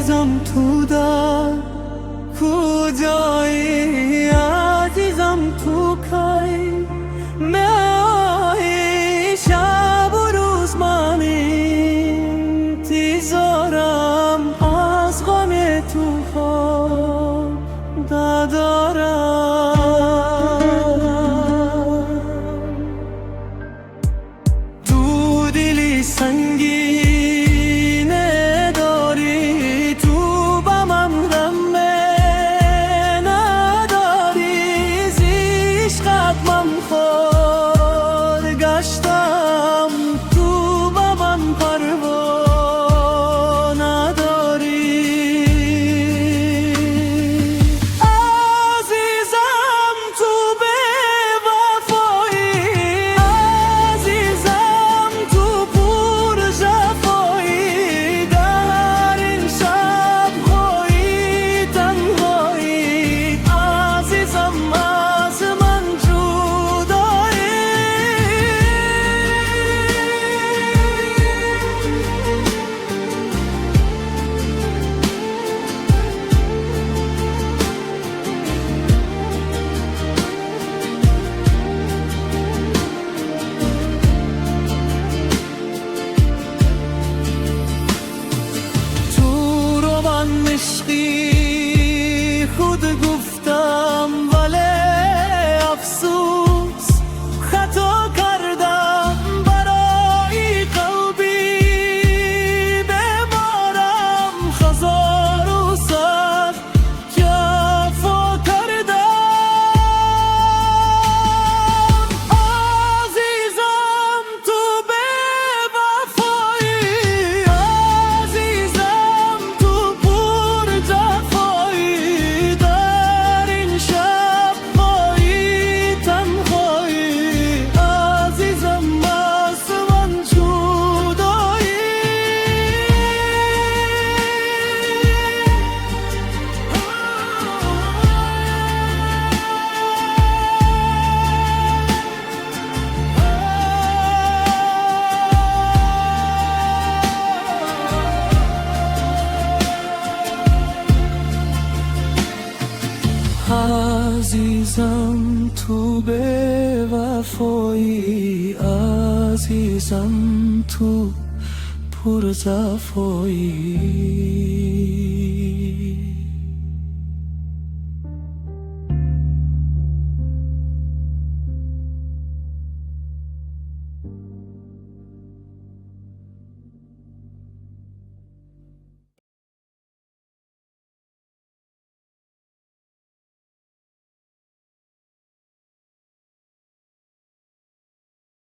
عزیزم تو در کجایی، عزیزم تو کی میایی؟ شب و روز من انتظارم، از غم تو خواب ندارم. تو دلی سنگینه داری، تو با من غم نداری، زی عشقت من خور گشتم، تو با من پروا نداری. عزیزم تو بی‌وفایی، عزیزم تو پرجفایی، در این شب خواهی تنهایی، عزیزم از من جدایی. تو رو من عشقی خود گفتم، ولی افسوس خطا کردم، برای قلبی بیمارم، هزار و صد جفا کردم. عزیزم تو بی‌وفایی، عزیزم تو پرجفایی، در این شب خواهی تنهایی، عزیزم از من جدایی. عزیزم تو بی‌وفایی، عزیزم تو پرجفایی.